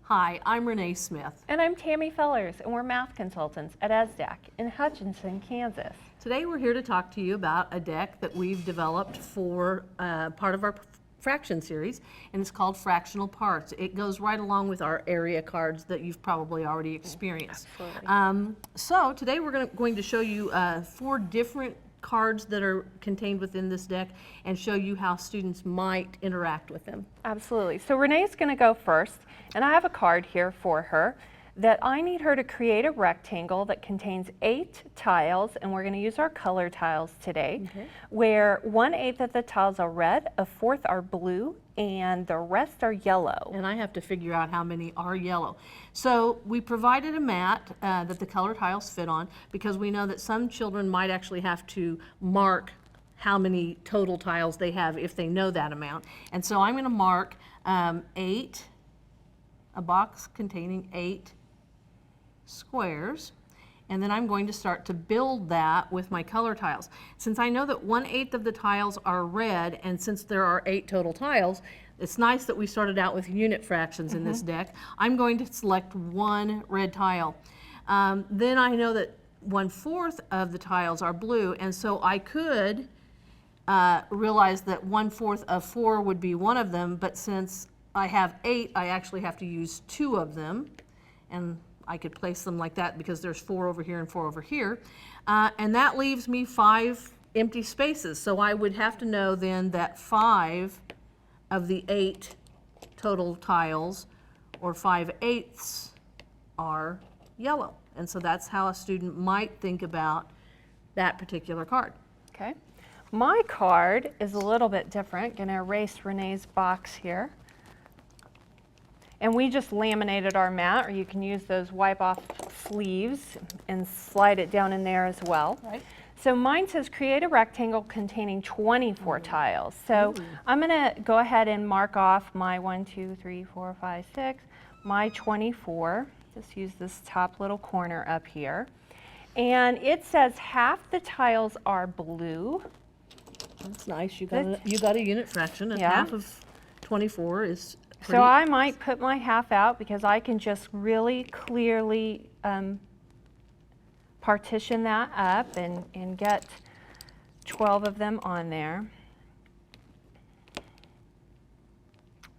Hi, I'm Renee Smith. And I'm Tammy Fellers, and we're math consultants at ESSDACK in Hutchinson, Kansas. Today we're here to talk to you about a deck that we've developed for part of our fraction series, and it's called Fractional Parts. It goes right along with our area cards that you've probably already experienced. So today we're going to show you 4 different cards that are contained within this deck and show you how students might interact with them. Absolutely. So Renee's going to go first, and I have a card here for her that I need her to create a rectangle that contains 8 tiles, and we're going to use our color tiles today, where 1/8 of the tiles are red, 1/4 are blue, and the rest are yellow. And I have to figure out how many are yellow. So we provided a mat that the color tiles fit on, because we know that some children might actually have to mark how many total tiles they have if they know that amount. And so I'm going to mark 8, a box containing 8 squares, and then I'm going to start to build that with my color tiles. Since I know that 1/8 of the tiles are red, and since there are 8 total tiles, it's nice that we started out with unit fractions in this deck. I'm going to select 1 red tile. Then I know that 1/4 of the tiles are blue, and so I could realize that 1/4 of 4 would be one of them, but since I have 8, I actually have to use 2 of them, and I could place them like that because there's 4 over here and 4 over here. And that leaves me 5 empty spaces. So I would have to know then that 5 of the 8 total tiles, or 5/8, are yellow. And so that's how a student might think about that particular card. Okay. My card is a little bit different. Going to erase Renee's box here. And we just laminated our mat, or you can use those wipe-off sleeves and slide it down in there as well. Right. So mine says create a rectangle containing 24 tiles. So I'm going to go ahead and mark off my 1, 2, 3, 4, 5, 6, my 24. Just use this top little corner up here. And it says half the tiles are blue. That's nice. You got a unit fraction, and half of 24 is pretty. So I might put my half out because I can just really clearly partition that up and get 12 of them on there.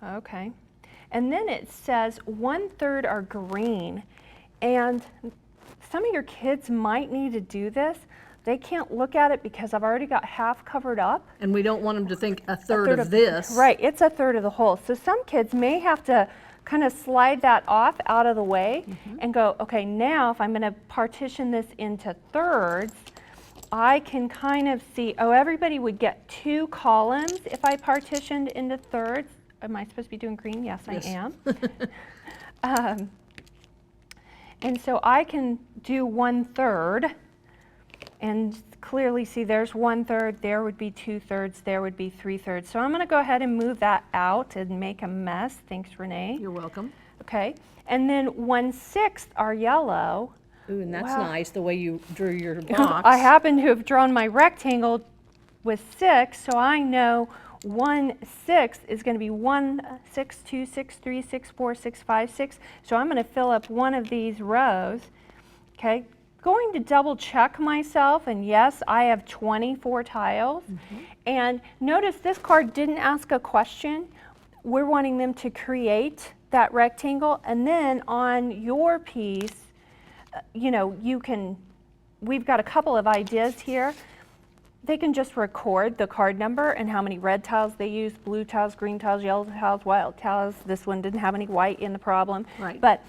Okay. And then it says 1/3 are green. And some of your kids might need to do this. They can't look at it because I've already got half covered up. And we don't want them to think a third of this. Right, it's 1/3 of the whole. So some kids may have to kind of slide that off out of the way and go, okay, now if I'm going to partition this into thirds, I can kind of see, oh, everybody would get 2 columns if I partitioned into thirds. Am I supposed to be doing green? Yes, I am. And so I can do 1/3 and clearly see there's 1/3, there would be 2/3, there would be 3/3. So I'm going to go ahead and move that out and make a mess. Thanks, Renee. You're welcome. Okay, and then 1/6 are yellow. Ooh, and that's nice, the way you drew your box. I happen to have drawn my rectangle with 6, so I know 1/6 is going to be 1, 6, 2, 6, 3, 6, 4, 6, 5, 6. So I'm going to fill up one of these rows. Okay. Going to double check myself, and yes, I have 24 tiles. And notice this card didn't ask a question. We're wanting them to create that rectangle, and then on your piece, you know, we've got a couple of ideas here. They can just record the card number and how many red tiles they used, blue tiles, green tiles, yellow tiles, white tiles. This one didn't have any white in the problem. Right. But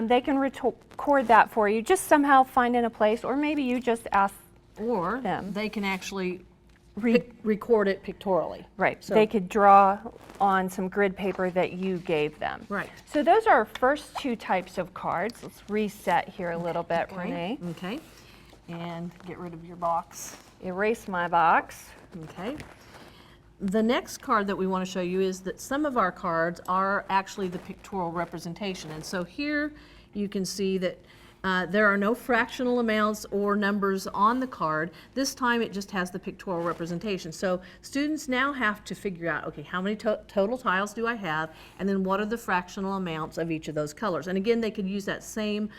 they can record that for you. Just somehow find in a place, or maybe you just ask Or them. they can actually record it pictorially. Right. So they could draw on some grid paper that you gave them. Right. So those are our first 2 types of cards. Let's reset here a little bit, Renee. Okay. And get rid of your box. Erase my box. Okay. The next card that we want to show you is that some of our cards are actually the pictorial representation. And so here you can see that There are no fractional amounts or numbers on the card. This time it just has the pictorial representation. So students now have to figure out, okay, how many total tiles do I have, and then what are the fractional amounts of each of those colors. And again, they could use that same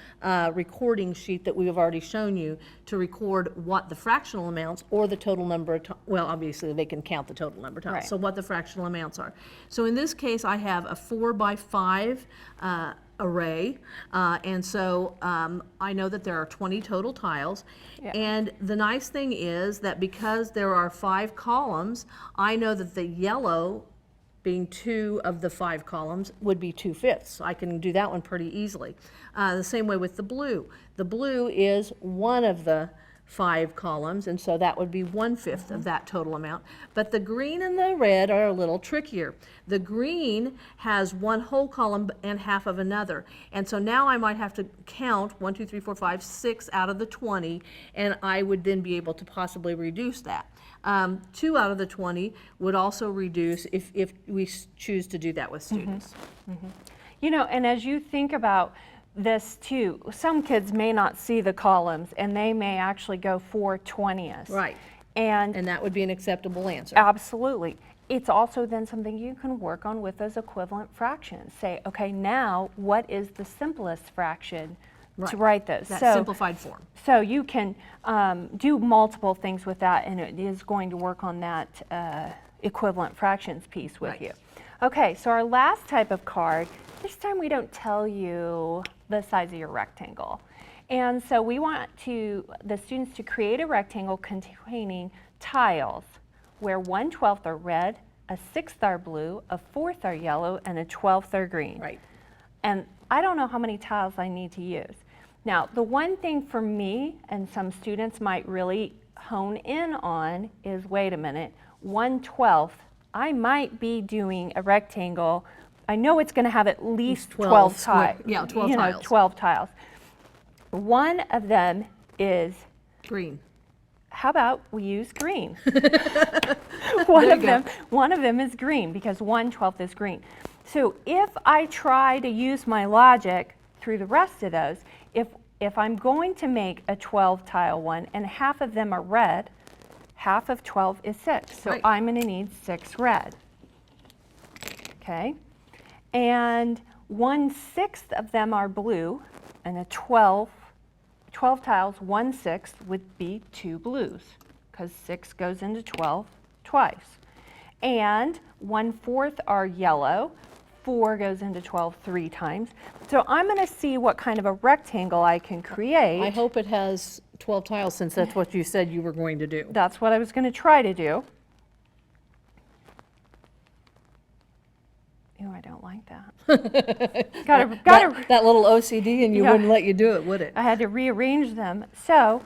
recording sheet that we have already shown you to record what the fractional amounts or the total number of well, obviously they can count the total number of tiles, Right. so what the fractional amounts are. So in this case, I have a 4x5 array, and so I know that there are 20 total tiles. Yeah. And the nice thing is that because there are 5 columns, I know that the yellow, being 2 of the 5 columns, would be 2/5. I can do that one pretty easily. The same way with the blue. The blue is 1 of the 5 columns, and so that would be 1/5 of that total amount. But the green and the red are a little trickier. The green has 1 whole column and half of another. And so now I might have to count 1, 2, 3, 4, 5, 6 out of the 20, and I would then be able to possibly reduce that. 2 out of the 20 would also reduce if we choose to do that with students. You know, and as you think about this too, some kids may not see the columns and they may actually go 4/20ths. Right. And And that would be an acceptable answer. absolutely. It's also then something you can work on with those equivalent fractions. Say, okay, now what is the simplest fraction to write those? That So, simplified form. so you can do multiple things with that, and it is going to work on that equivalent fractions piece with Right. you. Okay, so our last type of card, this time we don't tell you the size of your rectangle. And so we want the students to create a rectangle containing tiles where 1/12 are red, a 1/6 are blue, a 1/4 are yellow, and a 1/12 are green. Right. And I don't know how many tiles I need to use. Now, the one thing for me, and some students might really hone in on, is wait a minute, 1/12, I might be doing a rectangle. I know it's going to have at least 12 tiles. Yeah, 12 tiles. 12 tiles. One of them is, Green. how about we use green? There you go. One of them is green because 1/12 is green. So if I try to use my logic through the rest of those, if I'm going to make a 12 tile one and half of them are red, half of 12 is 6. So Right. I'm going to need 6 red. Okay? And 1/6 of them are blue, and a 12 tiles, 1/6 would be 2 blues, because 6 goes into 12 twice. And 1/4 are yellow, 4 goes into 12 3 times. So I'm going to see what kind of a rectangle I can create. I hope it has 12 tiles, since that's what you said you were going to do. That's what I was going to try to do. Ew, I don't like that. That little OCD, and you Yeah. wouldn't let you do it, would it? I had to rearrange them. So,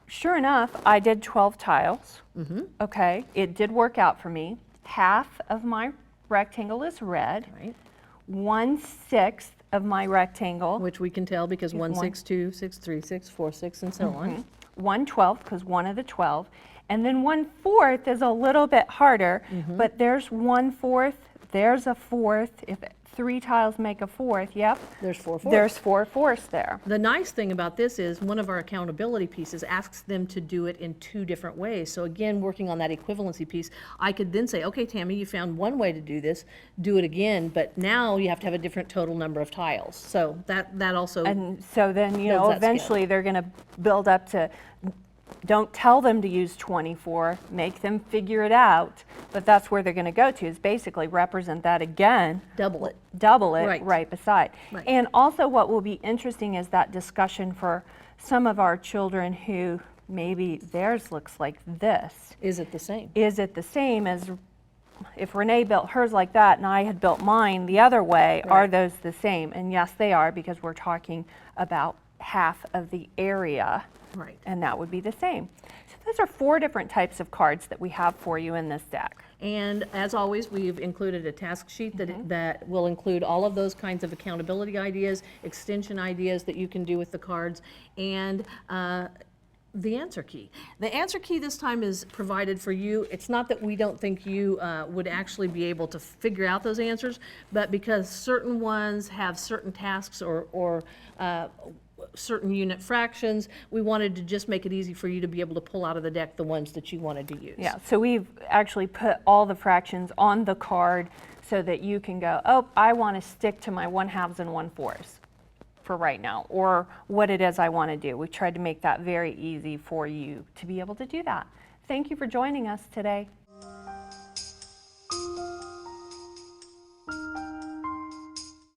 sure enough, I did 12 tiles. Okay, it did work out for me. Half of my rectangle is red. Right. 1/6 of my rectangle, Which we can tell because 1, 6, 2, 6, 3, 6, 4, 6, and so on. 1/12, because one of the 12. And then 1/4 is a little bit harder, but there's 1/4, there's a 4th. If 3 tiles make a 4th, yep, There's 4 fourths. there's 4 fourths there. The nice thing about this is one of our accountability pieces asks them to do it in 2 different ways. So again, working on that equivalency piece, I could then say, okay, Tammy, you found one way to do this, do it again, but now you have to have a different total number of tiles. So that also, And so then, you Builds know, that skill. eventually they're going to build up to, don't tell them to use 24, make them figure it out. But that's where they're going to go to, is basically represent that again, double it. double it Right. right beside. Right. And also what will be interesting is that discussion for some of our children who maybe theirs looks like this. Is it the same? Is it the same as if Renee built hers like that and I had built mine the other way? Are Right. those the same? And yes, they are, because we're talking about half of the area, Right. and that would be the same. So those are 4 different types of cards that we have for you in this deck. And as always, we've included a task sheet that will include all of those kinds of accountability ideas, extension ideas that you can do with the cards, and the answer key. The answer key this time is provided for you. It's not that we don't think you would actually be able to figure out those answers, but because certain ones have certain tasks or certain unit fractions. We wanted to just make it easy for you to be able to pull out of the deck the ones that you wanted to use. Yeah, so we've actually put all the fractions on the card so that you can go, oh, I want to stick to my 1/2 and 1/4 for right now, or what it is I want to do. We've tried to make that very easy for you to be able to do that. Thank you for joining us today.